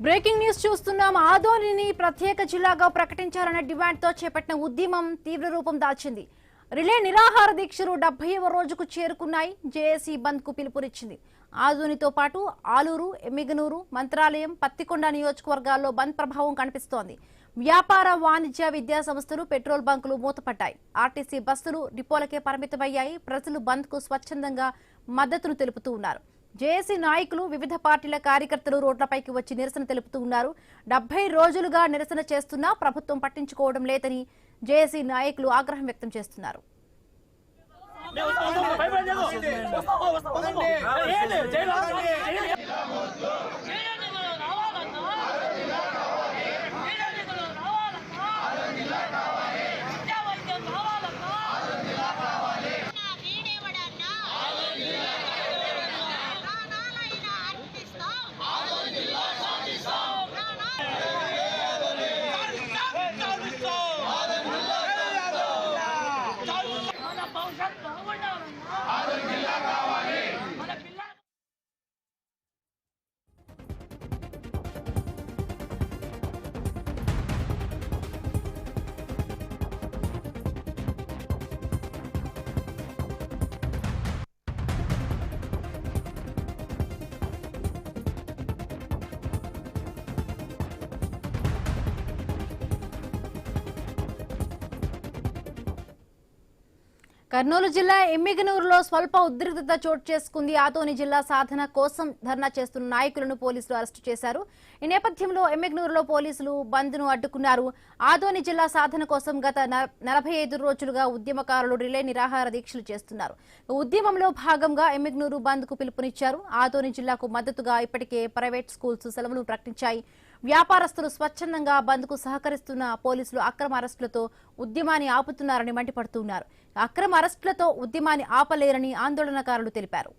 Breaking news చూస్తున్నాం. ఆదోనిని ప్రత్యేక జిల్లాగా ప్రకటించాలనే డిమాండ్తో చేపట్టిన ఉద్యమం తీవ్ర రూపం దాల్చింది. రిలే నిరాహార దీక్షలు 70వ రోజుకు చేరుకున్నాయి. జేఏసీ బంద్ కు పిలుపునిచ్చింది. ఆదోనితో పాటు ఆలూరు, ఎమ్మిగనూరు, మంత్రాలయం, పత్తికొండ నియోజకవర్గాల్లో బంద్ ప్రభావం కనిపిస్తోంది. వ్యాపార, వాణిజ్య, విద్యా సంస్థలు, పెట్రోల్ బంకులు మూతపడ్డాయి. ఆర్టీసీ బస్సులు డిపోలకే పరిమితమయ్యాయి. ప్రజలు బంద్ కు స్వచ్ఛందంగా మద్దతును తెలుపుతూ ఉన్నారు. జేఏసీ నాయకులు, వివిధ పార్టీల కార్యకర్తలు రోడ్లపైకి వచ్చి నిరసన తెలుపుతూ ఉన్నారు. 70 రోజులుగా నిరసన చేస్తున్నా ప్రభుత్వం పట్టించుకోవడం లేదని జేఏసీ నాయకులు ఆగ్రహం వ్యక్తం చేస్తున్నారు. కర్నూలు జిల్లా ఎమ్మిగనూరులో స్వల్ప ఉద్రిక్తత చోటు చేసుకుంది. ఆదోని జిల్లా సాధన కోసం ధర్నా చేస్తున్న నాయకులను పోలీసులు అరెస్టు చేశారు. ఈ నేపథ్యంలో ఎమ్మిగనూరులో పోలీసులు బంద్ ను అడ్డుకున్నారు. ఆదోని జిల్లా సాధన కోసం గత 45 రోజులుగా ఉద్యమకారులు రిలే నిరాహార దీక్షలు చేస్తున్నారు. ఉద్యమంలో భాగంగా ఎమ్మిగనూరు బంద్ కు పిలుపునిచ్చారు. ఆదోని జిల్లాకు మద్దతుగా ఇప్పటికే ప్రైవేట్ స్కూల్స్ సెలవులు ప్రకటించాయి. వ్యాపారస్తులు స్వచ్ఛందంగా బంద్ కు సహకరిస్తున్న పోలీసులు అక్రమ అరెస్టులతో ఉద్యమాన్ని ఆపుతున్నారని మండిపడుతున్నారు. అక్రమ అరెస్టులతో ఉద్యమాన్ని ఆపలేరని ఆందోళనకారులు తెలిపారు.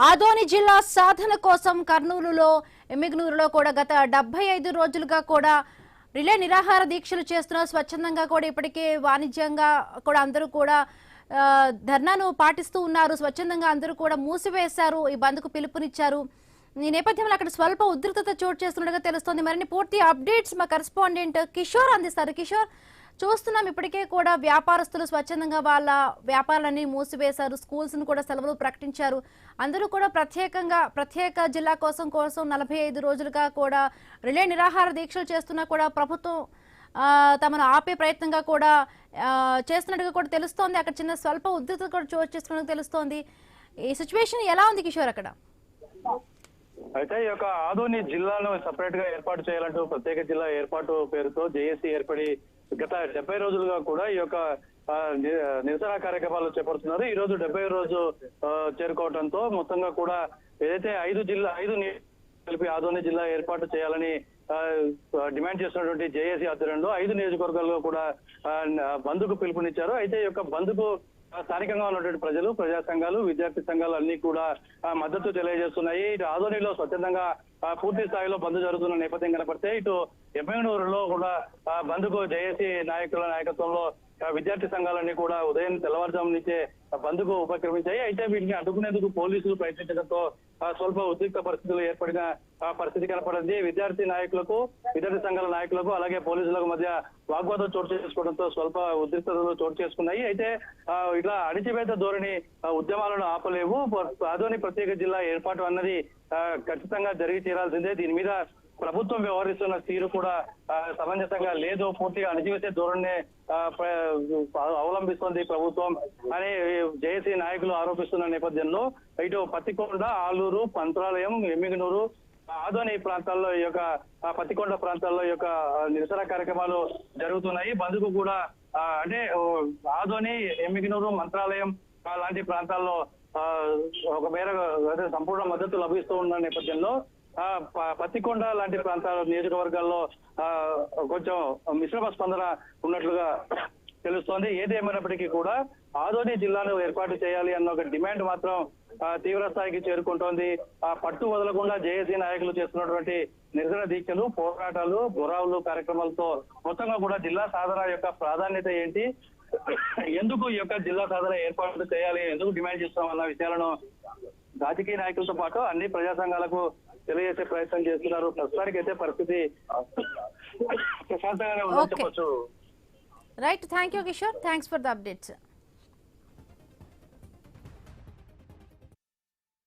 ఆదోని జిల్లా సాధన కోసం కర్నూలులో, ఎమ్మిగనూరులో కూడా గత 75 రోజులుగా కూడా రిలే నిరాహార దీక్షలు చేస్తున్నారు. స్వచ్ఛందంగా కూడా ఇప్పటికే వాణిజ్యంగా కూడా అందరూ కూడా ధర్నాను పాటిస్తూ ఉన్నారు. స్వచ్ఛందంగా అందరూ కూడా మూసివేశారు. ఈ బంద్కు పిలుపునిచ్చారు. ఈ నేపథ్యంలో అక్కడ స్వల్ప ఉద్రిక్తత చోటు చేస్తున్నట్టుగా తెలుస్తోంది. మరిన్ని పూర్తి అప్డేట్స్ మా కరెస్పాండెంట్ కిషోర్ అందిస్తారు. కిషోర్, చూస్తున్నాం ఇప్పటికే కూడా వ్యాపారస్తులు స్వచ్ఛందంగా వాళ్ళ వ్యాపారాలన్నీ మూసివేశారు. స్కూల్స్ ను కూడా సెలవులు ప్రకటించారు. అందరూ కూడా ప్రత్యేక జిల్లా కోసం 45 రోజులుగా కూడా రిలే నిరాహార దీక్షలు చేస్తున్నా కూడా ప్రభుత్వం తమను ఆపే ప్రయత్నంగా కూడా చేస్తున్నట్టుగా కూడా తెలుస్తోంది. అక్కడ చిన్న స్వల్ప ఉద్రిక్తత కూడా చోటు చేస్తున్నట్టుగా తెలుస్తోంది. ఈ సిచ్యువేషన్ ఎలా ఉంది కిషోర్ అక్కడ? అయితే ఈ యొక్క ఆదోని జిల్లాను సెపరేట్ గా ఏర్పాటు చేయాలంటూ ప్రత్యేక జిల్లా ఏర్పాటు పేరుతో జేఏసీ ఏర్పడి గత 70 రోజులుగా కూడా ఈ యొక్క నిరసన కార్యక్రమాలు చేపడుతున్నారు. ఈ రోజు 70వ రోజు చేరుకోవడంతో మొత్తంగా కూడా ఏదైతే 5 కలిపి ఆదోని జిల్లా ఏర్పాటు చేయాలని డిమాండ్ చేస్తున్నటువంటి జేఏసీ ఆధ్వర్యంలో 5 నియోజకవర్గాల్లో కూడా బంద్కు పిలుపునిచ్చారు. అయితే ఈ యొక్క బంద్కు స్థానికంగా ఉన్నటువంటి ప్రజలు, ప్రజా సంఘాలు, విద్యార్థి సంఘాలు అన్ని కూడా మద్దతు తెలియజేస్తున్నాయి. ఇటు ఆదోనిలో స్వచ్ఛందంగా పూర్తి స్థాయిలో బంద్ జరుగుతున్న నేపథ్యం కనపడితే ఇటు ఎమ్మెగనూరులో కూడా బంద్కు జేఏసీ నాయకుల నాయకత్వంలో విద్యార్థి సంఘాలన్నీ కూడా ఉదయం తెల్లవారుజాము నుంచే బంద్కు ఉపక్రమించాయి. అయితే వీటిని అడ్డుకునేందుకు పోలీసులు ప్రయత్నించడంతో స్వల్ప ఉద్రిక్త పరిస్థితులు ఏర్పడిన పరిస్థితి కనపడింది. విద్యార్థి సంఘాల నాయకులకు అలాగే పోలీసులకు మధ్య వాగ్వాదం చోటు చేసుకోవడంతో స్వల్ప ఉద్రిక్తతలు చోటు చేసుకున్నాయి. అయితే ఇట్లా అణిచివేత ధోరణి ఉద్యమాలను ఆపలేవు. ఆదోని ప్రత్యేక జిల్లా ఏర్పాటు అన్నది ఖచ్చితంగా జరిగి తీరాల్సిందే. దీని మీద ప్రభుత్వం వ్యవహరిస్తున్న తీరు కూడా సమంజసంగా లేదు. పూర్తిగా అణిచివేసే ధోరణి అవలంబిస్తోంది ప్రభుత్వం అని జేఏసీ నాయకులు ఆరోపిస్తున్న నేపథ్యంలో ఇటు పత్తికొండ, ఆలూరు, మంత్రాలయం, ఎమ్మిగనూరు, ఆదోని ప్రాంతాల్లో ఈ యొక్క పత్తికొండ ప్రాంతాల్లో ఈ యొక్క నిరసన కార్యక్రమాలు జరుగుతున్నాయి. బంద్కు కూడా అంటే ఆదోని, ఎమ్మిగనూరు, మంత్రాలయం అలాంటి ప్రాంతాల్లో ఒక మేర సంపూర్ణ మద్దతు లభిస్తూ ఉన్న నేపథ్యంలో పత్తికొండ లాంటి ప్రాంతాల నియోజకవర్గాల్లో కొంచెం మిశ్రమ స్పందన ఉన్నట్లుగా తెలుస్తోంది. ఏదేమైనప్పటికీ కూడా ఆదోని జిల్లాను ఏర్పాటు చేయాలి అన్న ఒక డిమాండ్ మాత్రం తీవ్ర స్థాయికి చేరుకుంటోంది. పట్టు వదలకుండా జేఏసీ నాయకులు చేస్తున్నటువంటి నిరసన దీక్షలు, పోరాటాలు, బొరావులు కార్యక్రమాలతో మొత్తంగా కూడా జిల్లా సాధన యొక్క ప్రాధాన్యత ఏంటి, ఎందుకు ఈ యొక్క జిల్లా సాధన ఏర్పాటు చేయాలి, ఎందుకు డిమాండ్ చేస్తామన్న విషయాలను రాజకీయ నాయకులతో పాటు అన్ని ప్రజా సంఘాలకు తెలియజేసే ప్రయత్నం చేస్తున్నారు. ప్రస్తుతానికి అయితే పరిస్థితి ప్రశాంతంగానే ఉందని చెప్పొచ్చు. Right, thank you Kishore, thanks for the updates.